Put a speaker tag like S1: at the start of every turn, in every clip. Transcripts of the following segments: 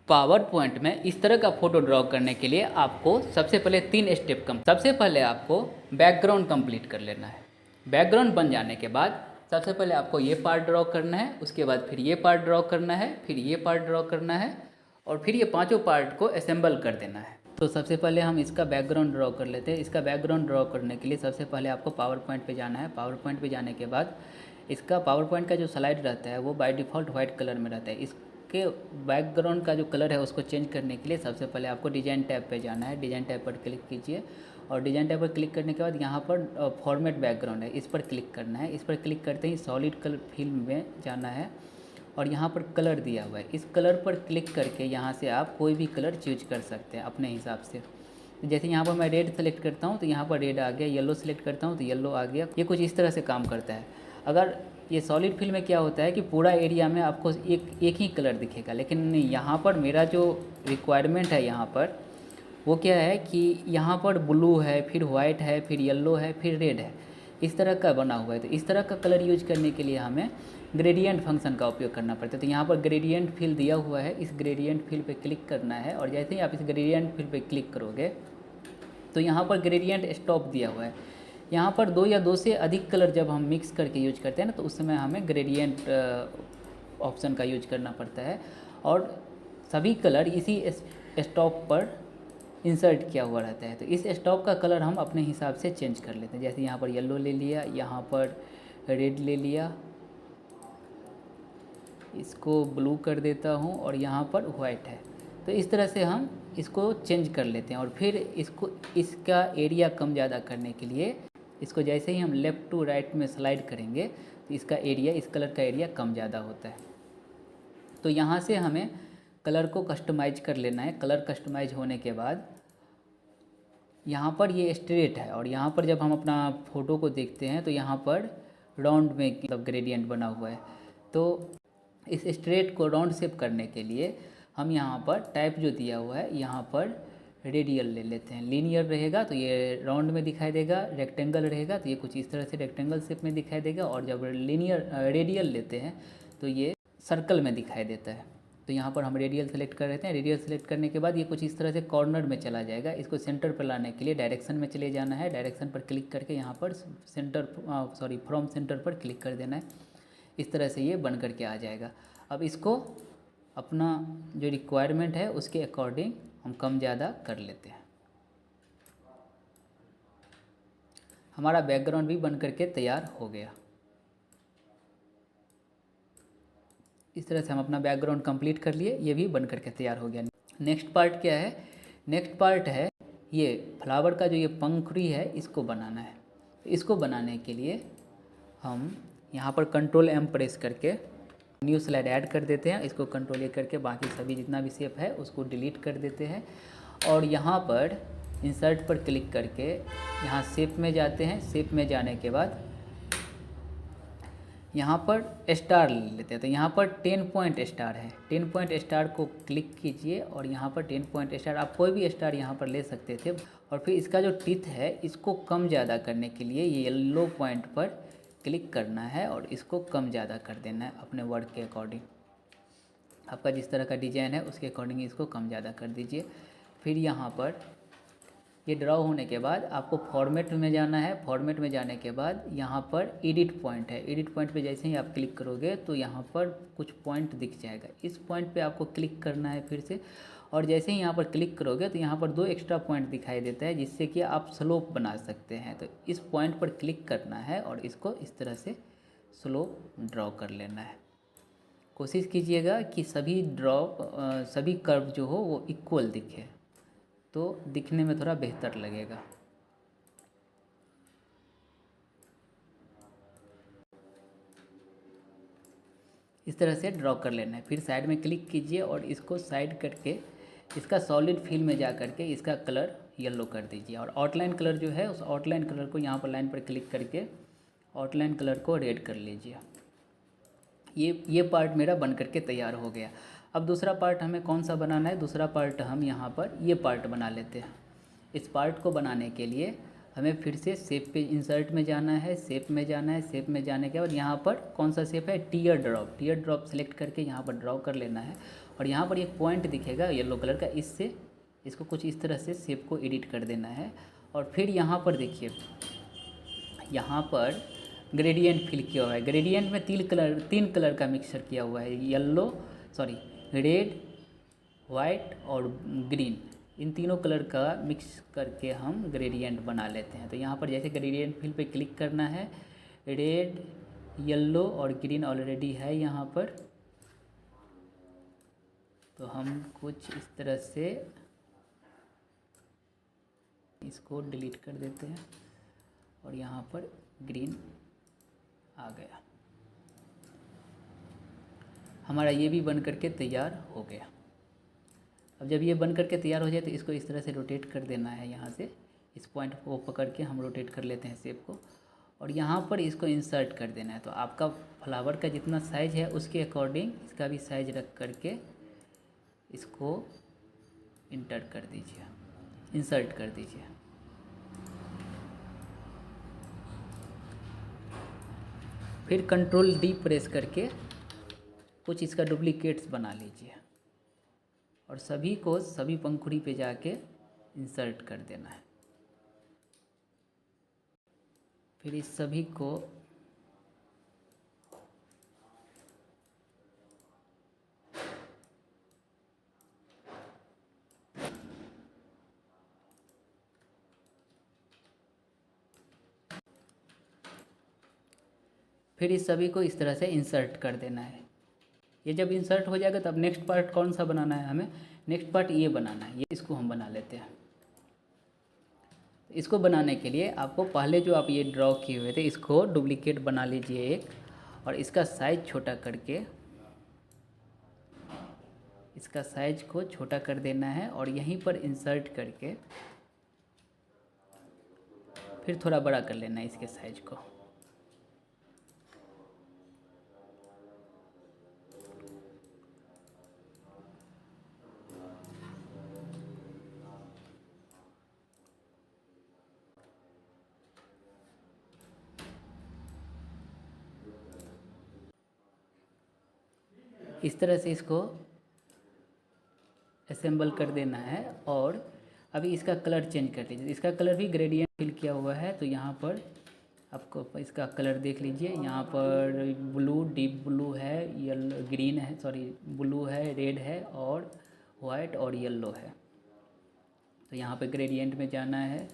S1: Power point में इस तरह का फोटो ड्रॉ करने के लिए आपको सबसे पहले 3 स्टेप सबसे पहले आपको बैकग्राउंड कंप्लीट कर लेना है। बैकग्राउंड बन जाने के बाद सबसे पहले आपको ये पार्ट ड्रॉ करना है, उसके बाद फिर ये पार्ट ड्रॉ करना है, फिर ये पार्ट ड्रॉ करना है और फिर ये पांचों पार्ट को असेंबल कर देना है। तो सबसे पहले हम इसका बैकग्राउंड ड्रॉ कर लेते हैं। इसका बैकग्राउंड ड्रॉ करने के लिए सबसे पहले आपको पावर पॉइंट पे जाना है। पावर पॉइंट पे जाने के बाद इसका पावर पॉइंट का जो स्लाइड रहता है वो बाय डिफ़ॉल्ट वाइट कलर में रहता है। इसके बैकग्राउंड का जो कलर है उसको चेंज करने के लिए सबसे पहले आपको डिज़ाइन टैब पे जाना है। डिज़ाइन टैब पर क्लिक कीजिए और डिज़ाइन टैब पर क्लिक करने के बाद यहाँ पर फॉर्मेट बैकग्राउंड है, इस पर क्लिक करना है। इस पर क्लिक करते ही सॉलिड कलर फिल्म में जाना है और यहाँ पर कलर दिया हुआ है, इस कलर पर क्लिक करके यहाँ से आप कोई भी कलर चूज कर सकते हैं अपने हिसाब से। तो जैसे यहाँ पर मैं रेड सेलेक्ट करता हूँ तो यहाँ पर रेड आ गया, येलो सेलेक्ट करता हूँ तो येलो आ गया। ये कुछ इस तरह से काम करता है। अगर ये सॉलिड फिल में क्या होता है कि पूरा एरिया में आपको एक ही कलर दिखेगा, लेकिन यहाँ पर मेरा जो रिक्वायरमेंट है यहाँ पर वो क्या है कि यहाँ पर ब्लू है, फिर वाइट है, फिर येलो है, फिर रेड है, इस तरह का बना हुआ है। तो इस तरह का कलर यूज करने के लिए हमें ग्रेडियंट फंक्शन का उपयोग करना पड़ता है। तो यहाँ पर ग्रेडियंट फिल दिया हुआ है, इस ग्रेडियंट फिल पे क्लिक करना है और जैसे ही आप इस ग्रेडियंट फिल पे क्लिक करोगे तो यहाँ पर ग्रेडियंट स्टॉप दिया हुआ है। यहाँ पर 2 या 2 से अधिक कलर जब हम मिक्स करके यूज करते हैं ना तो उस समय हमें ग्रेडियंट ऑप्शन का यूज करना पड़ता है और सभी कलर इसी स्टॉप पर इंसर्ट किया हुआ रहता है। तो इस स्टॉक का कलर हम अपने हिसाब से चेंज कर लेते हैं। जैसे यहाँ पर येलो ले लिया, यहाँ पर रेड ले लिया, इसको ब्लू कर देता हूँ और यहाँ पर वाइट है। तो इस तरह से हम इसको चेंज कर लेते हैं और फिर इसका एरिया कम ज़्यादा करने के लिए इसको जैसे ही हम लेफ़्ट टू राइट में स्लाइड करेंगे तो इसका एरिया, इस कलर का एरिया कम ज़्यादा होता है। तो यहाँ से हमें कलर को कस्टमाइज कर लेना है। कलर कस्टमाइज होने के बाद यहाँ पर ये स्ट्रेट है और यहाँ पर जब हम अपना फ़ोटो को देखते हैं तो यहाँ पर राउंड में मतलब ग्रेडियंट बना हुआ है। तो इस स्ट्रेट को राउंड शेप करने के लिए हम यहाँ पर टाइप जो दिया हुआ है यहाँ पर रेडियल ले लेते हैं। लीनियर रहेगा तो ये राउंड में दिखाई देगा, रेक्टेंगल रहेगा तो ये कुछ इस तरह से रेक्टेंगल शेप में दिखाई देगा और जब रेडियल लेते हैं तो ये सर्कल में दिखाई देता है। तो यहाँ पर हम रेडियल सेलेक्ट कर लेते हैं। रेडियल सेलेक्ट करने के बाद ये कुछ इस तरह से कॉर्नर में चला जाएगा। इसको सेंटर पर लाने के लिए डायरेक्शन में चले जाना है। डायरेक्शन पर क्लिक करके यहाँ पर फ्रॉम सेंटर पर क्लिक कर देना है। इस तरह से ये बन करके आ जाएगा। अब इसको अपना जो रिक्वायरमेंट है उसके अकॉर्डिंग हम कम ज़्यादा कर लेते हैं। हमारा बैकग्राउंड भी बन करके तैयार हो गया। इस तरह से हम अपना बैकग्राउंड कंप्लीट कर लिए, ये भी बन करके तैयार हो गया। नेक्स्ट पार्ट क्या है? नेक्स्ट पार्ट है ये फ्लावर का जो ये पंखुड़ी है इसको बनाना है। तो इसको बनाने के लिए हम यहाँ पर कंट्रोल M प्रेस करके न्यू स्लाइड ऐड कर देते हैं। इसको कंट्रोल A करके बाकी सभी जितना भी शेप है उसको डिलीट कर देते हैं और यहाँ पर इंसर्ट पर क्लिक करके यहाँ शेप में जाते हैं। शेप में जाने के बाद यहाँ पर स्टार ले लेते हैं। तो यहाँ पर 10 पॉइंट स्टार है, 10 पॉइंट स्टार को क्लिक कीजिए और यहाँ पर 10 पॉइंट स्टार, आप कोई भी स्टार यहाँ पर ले सकते थे। और फिर इसका जो टिथ है इसको कम ज़्यादा करने के लिए ये येलो पॉइंट पर क्लिक करना है और इसको कम ज़्यादा कर देना है अपने वर्ड के अकॉर्डिंग। आपका जिस तरह का डिज़ाइन है उसके अकॉर्डिंग इसको कम ज़्यादा कर दीजिए। फिर यहाँ पर ये ड्रॉ होने के बाद आपको फॉर्मेट में जाना है। फॉर्मेट में जाने के बाद यहाँ पर एडिट पॉइंट है। एडिट पॉइंट पे जैसे ही आप क्लिक करोगे तो यहाँ पर कुछ पॉइंट दिख जाएगा। इस पॉइंट पे आपको क्लिक करना है फिर से और जैसे ही यहाँ पर क्लिक करोगे तो यहाँ पर 2 एक्स्ट्रा पॉइंट दिखाई देता है जिससे कि आप स्लोप बना सकते हैं। तो इस पॉइंट पर क्लिक करना है और इसको इस तरह से स्लोप ड्रॉ कर लेना है। कोशिश कीजिएगा कि सभी कर्व जो हो वो इक्वल दिखे, तो दिखने में थोड़ा बेहतर लगेगा। इस तरह से ड्रॉ कर लेना है। फिर साइड में क्लिक कीजिए और इसको साइड करके इसका सॉलिड फिल में जा करके इसका कलर येलो कर दीजिए और आउटलाइन कलर जो है उस आउटलाइन कलर को यहाँ पर लाइन पर क्लिक करके आउटलाइन कलर को रेड कर लीजिए। ये पार्ट मेरा बन करके तैयार हो गया। अब दूसरा पार्ट हमें कौन सा बनाना है? दूसरा पार्ट हम यहाँ पर ये पार्ट बना लेते हैं। इस पार्ट को बनाने के लिए हमें फिर से शेप पे इंसर्ट में जाना है, शेप में जाना है। शेप में जाने के बाद यहाँ पर कौन सा शेप है? Tier drop. Tier drop select करके यहाँ पर ड्रॉ कर लेना है और यहाँ पर एक पॉइंट दिखेगा येलो कलर का, इससे इसको कुछ इस तरह से शेप को एडिट कर देना है। और फिर यहाँ पर देखिए, यहाँ पर ग्रेडियंट फिल किया हुआ है। ग्रेडियंट में तीन कलर का मिक्सचर किया हुआ है, रेड, वाइट और ग्रीन। इन तीनों कलर का मिक्स करके हम ग्रेडियंट बना लेते हैं। तो यहाँ पर जैसे ग्रेडियंट फिल पे क्लिक करना है, रेड, येलो और ग्रीन ऑलरेडी है यहाँ पर। तो हम कुछ इस तरह से इसको डिलीट कर देते हैं और यहाँ पर ग्रीन आ गया। हमारा ये भी बन करके तैयार हो गया। अब जब ये बन करके तैयार हो जाए तो इसको इस तरह से रोटेट कर देना है। यहाँ से इस पॉइंट को पकड़ के हम रोटेट कर लेते हैं शेप को, और यहाँ पर इसको इंसर्ट कर देना है। तो आपका फ्लावर का जितना साइज़ है उसके अकॉर्डिंग इसका भी साइज रख करके इसको इंसर्ट कर दीजिए। फिर कंट्रोल डी प्रेस करके कुछ इसका डुप्लीकेट्स बना लीजिए और सभी पंखुड़ी पे जाके इंसर्ट कर देना है। फिर इस सभी को इस तरह से इंसर्ट कर देना है। ये जब इंसर्ट हो जाएगा तब नेक्स्ट पार्ट कौन सा बनाना है हमें? नेक्स्ट पार्ट ये बनाना है। ये इसको हम बना लेते हैं। इसको बनाने के लिए आपको पहले जो आप ये ड्रॉ किए हुए थे इसको डुप्लीकेट बना लीजिए एक, और इसका साइज छोटा करके इसका साइज को छोटा कर देना है और यहीं पर इंसर्ट करके फिर थोड़ा बड़ा कर लेना है इसके साइज को। इस तरह से इसको असेंबल कर देना है। और अभी इसका कलर चेंज कर लीजिए। इसका कलर भी ग्रेडियंट फिल किया हुआ है, तो यहाँ पर आपको इसका कलर देख लीजिए। यहाँ पर ब्लू, डीप ब्लू है, येलो, ग्रीन है, ब्लू है, रेड है और वाइट और येलो है। तो यहाँ पर ग्रेडियंट में जाना है,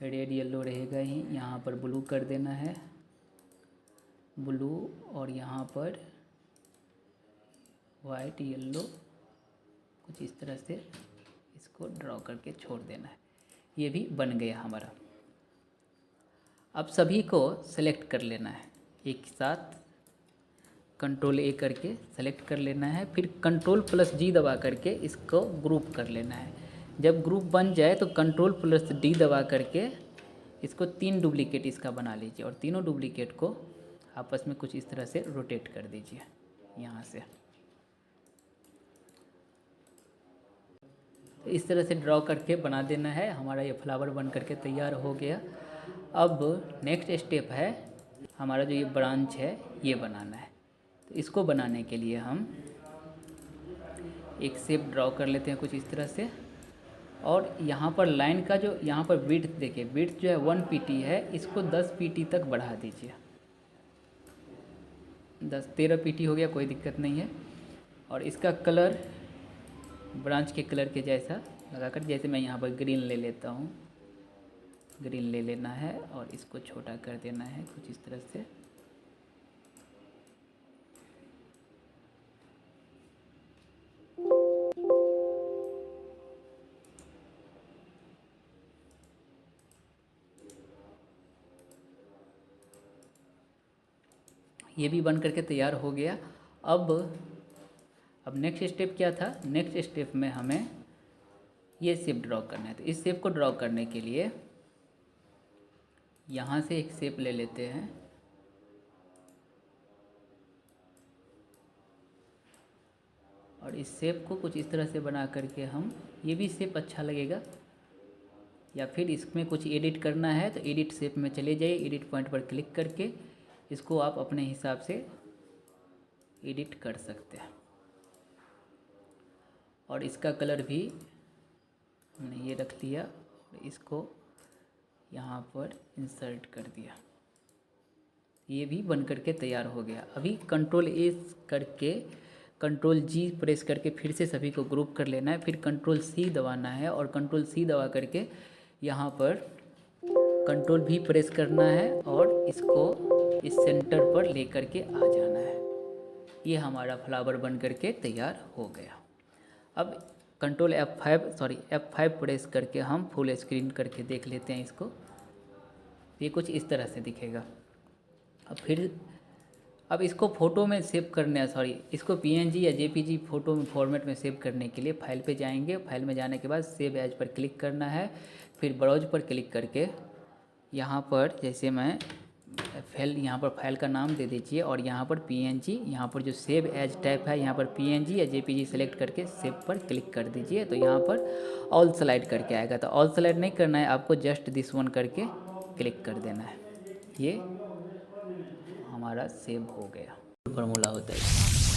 S1: रेड येलो रहेगा ही, यहाँ पर ब्लू कर देना है, ब्लू, और यहाँ पर वाइट, येलो, कुछ इस तरह से इसको ड्रॉ करके छोड़ देना है। ये भी बन गया हमारा। अब सभी को सेलेक्ट कर लेना है एक साथ, कंट्रोल ए करके सेलेक्ट कर लेना है। फिर कंट्रोल प्लस जी दबा करके इसको ग्रुप कर लेना है। जब ग्रुप बन जाए तो कंट्रोल प्लस डी दबा करके इसको 3 डुप्लीकेट इसका बना लीजिए और तीनों डुप्लीकेट को आपस में कुछ इस तरह से रोटेट कर दीजिए यहाँ से। तो इस तरह से ड्रॉ करके बना देना है। हमारा ये फ्लावर बन करके तैयार हो गया। अब नेक्स्ट स्टेप है हमारा जो ये ब्रांच है ये बनाना है। तो इसको बनाने के लिए हम एक शेप ड्रॉ कर लेते हैं कुछ इस तरह से, और यहाँ पर लाइन का जो यहाँ पर विड्थ देखिए, विड्थ जो है 1 पीटी है, इसको 10 पीटी तक बढ़ा दीजिए। 13 पीटी हो गया, कोई दिक्कत नहीं है। और इसका कलर ब्रांच के कलर के जैसा लगाकर, जैसे मैं यहाँ पर ग्रीन ले लेता हूँ, ग्रीन ले लेना है और इसको छोटा कर देना है कुछ इस तरह से। ये भी बन करके तैयार हो गया। अब नेक्स्ट स्टेप क्या था? नेक्स्ट स्टेप में हमें ये शेप ड्रॉ करना है। तो इस शेप को ड्रॉ करने के लिए यहाँ से एक शेप ले लेते हैं, और इस शेप को कुछ इस तरह से बना करके हम, ये भी शेप अच्छा लगेगा। या फिर इसमें कुछ एडिट करना है तो एडिट शेप में चले जाइए, एडिट पॉइंट पर क्लिक करके इसको आप अपने हिसाब से एडिट कर सकते हैं। और इसका कलर भी हमने ये रख दिया और इसको यहाँ पर इंसर्ट कर दिया। ये भी बन करके तैयार हो गया। अभी कंट्रोल ए करके कंट्रोल जी प्रेस करके फिर से सभी को ग्रुप कर लेना है, फिर कंट्रोल सी दबाना है और कंट्रोल सी दबा करके यहाँ पर कंट्रोल भी प्रेस करना है और इसको इस सेंटर पर ले करके आ जाना है। ये हमारा फ्लावर बन करके तैयार हो गया। अब कंट्रोल F5 प्रेस करके हम फुल स्क्रीन करके देख लेते हैं इसको। ये कुछ इस तरह से दिखेगा। अब इसको फ़ोटो में सेव करने इसको PNG या JPG फ़ोटो में फॉर्मेट में सेव करने के लिए फाइल पे जाएंगे। फाइल में जाने के बाद सेव एज पर क्लिक करना है, फिर ब्राउज पर क्लिक करके यहाँ पर जैसे मैं यहाँ पर फाइल का नाम दे दीजिए और यहाँ पर PNG, यहाँ पर जो सेव एज टाइप है यहाँ पर PNG या JPG सेलेक्ट करके सेव पर क्लिक कर दीजिए। तो यहाँ पर ऑल स्लाइड करके आएगा। तो ऑल स्लाइड नहीं करना है आपको, जस्ट दिस वन करके क्लिक कर देना है। ये हमारा सेव हो गया। फार्मूला होता है।